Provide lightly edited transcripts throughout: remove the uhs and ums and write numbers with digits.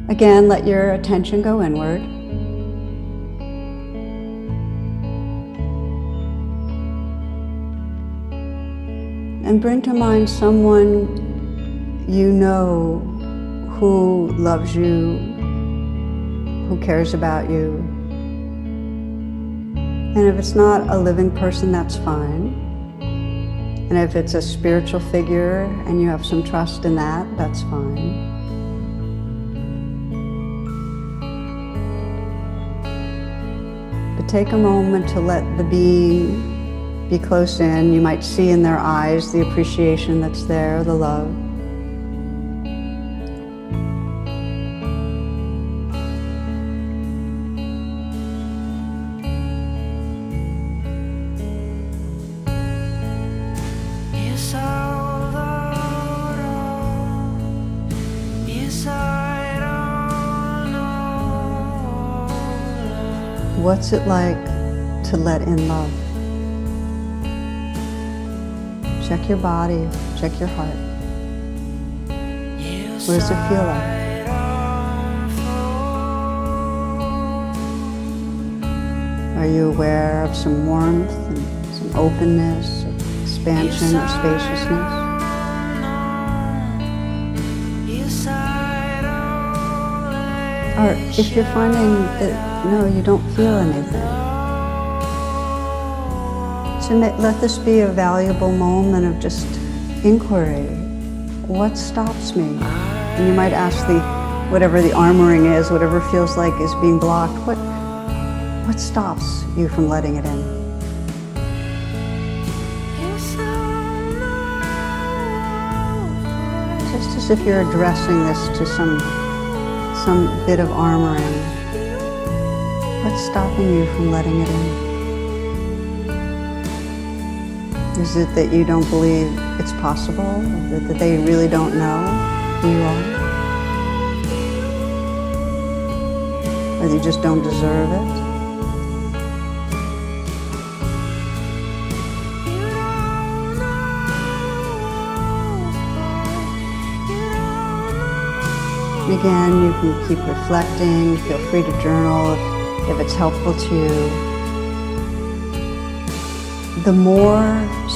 Again, let your attention go inward. And bring to mind someone you know who loves you, who cares about you. And if it's not a living person, that's fine. And if it's a spiritual figure and you have some trust in that, that's fine. But take a moment to let the being be close in. You might see in their eyes the appreciation that's there, the love. What's it like to let in love? Check your body, check your heart. What does it feel like? Are you aware of some warmth and some openness, or expansion or spaciousness? Or if you're finding that, no, you don't feel anything, so let this be a valuable moment of just inquiry. What stops me? And you might ask whatever the armoring is, whatever feels like is being blocked, what stops you from letting it in? Just as if you're addressing this to some bit of armoring. What's stopping you from letting it in? Is it that you don't believe it's possible? That they really don't know who you are? Or you just don't deserve it? And again, you can keep reflecting. Feel free to journal if it's helpful to you. The more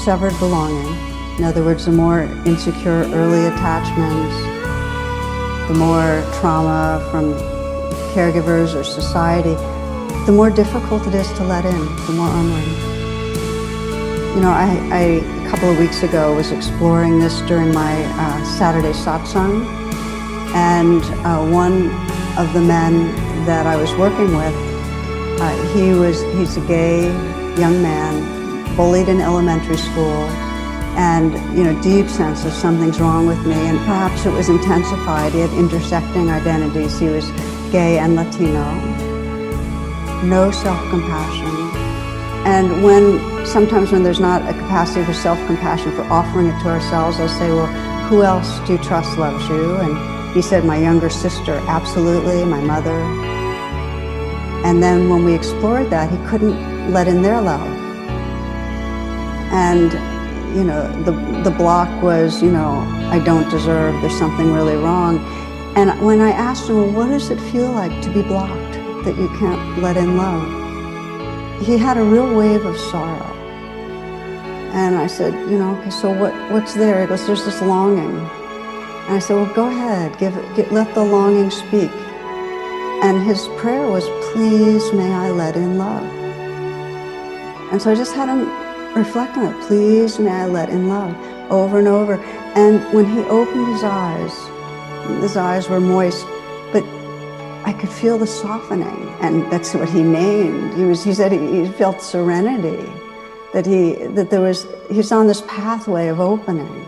severed belonging, in other words, the more insecure early attachments, the more trauma from caregivers or society, the more difficult it is to let in, the more armoring. You know, I a couple of weeks ago was exploring this during my Saturday satsang, and one of the men that I was working with, he's a gay young man, bullied in elementary school, and deep sense of something's wrong with me, and perhaps it was intensified. He had intersecting identities. He was gay and Latino. No self-compassion. And sometimes when there's not a capacity for self-compassion, for offering it to ourselves, I'll say, well, who else do you trust loves you? And he said, my younger sister, absolutely, my mother. And then when we explored that, he couldn't let in their love. And, the block was, I don't deserve, there's something really wrong. And when I asked him, well, what does it feel like to be blocked, that you can't let in love? He had a real wave of sorrow. And I said, okay, so what's there? He goes, there's this longing. And I said, well, go ahead, let the longing speak. And his prayer was, please, may I let in love. And so I just had him reflect on it. Please, may I let in love, over and over. And when he opened his eyes were moist, but I could feel the softening, and that's what he named. He said he felt serenity, he's on this pathway of opening.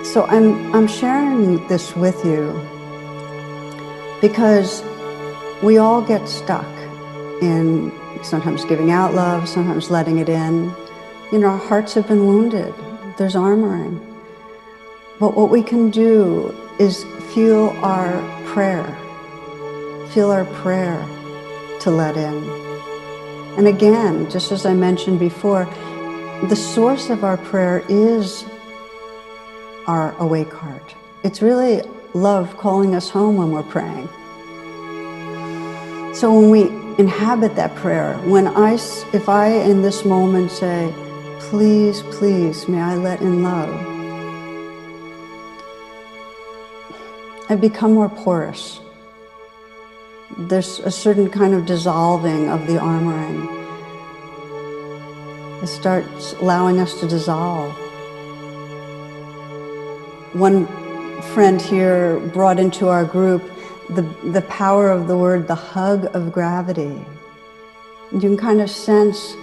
So I'm sharing this with you because we all get stuck in sometimes giving out love, sometimes letting it in. Our hearts have been wounded. There's armoring. But what we can do is feel our prayer to let in. And again, just as I mentioned before, the source of our prayer is our awake heart. It's really love calling us home when we're praying. So when we inhabit that prayer, if I in this moment say, please, please, may I let in love, I become more porous. There's a certain kind of dissolving of the armoring. It starts allowing us to dissolve. One friend here brought into our group the power of the word, the hug of gravity. You can kind of sense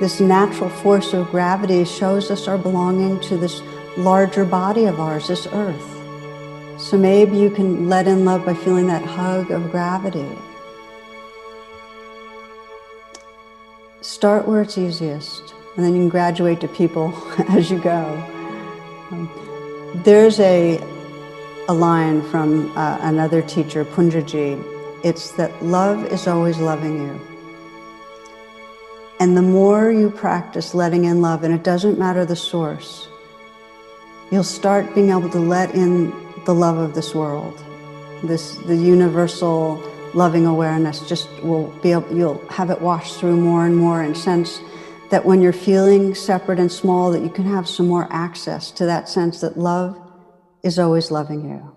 this natural force of gravity shows us our belonging to this larger body of ours, this earth. So maybe you can let in love by feeling that hug of gravity. Start where it's easiest, and then you can graduate to people as you go. There's a line from another teacher, Punjaji. It's that love is always loving you. And the more you practice letting in love, and it doesn't matter the source, you'll start being able to let in the love of this world, the universal loving awareness. You'll have it wash through more and more, and sense that when you're feeling separate and small, that you can have some more access to that sense that love is always loving you.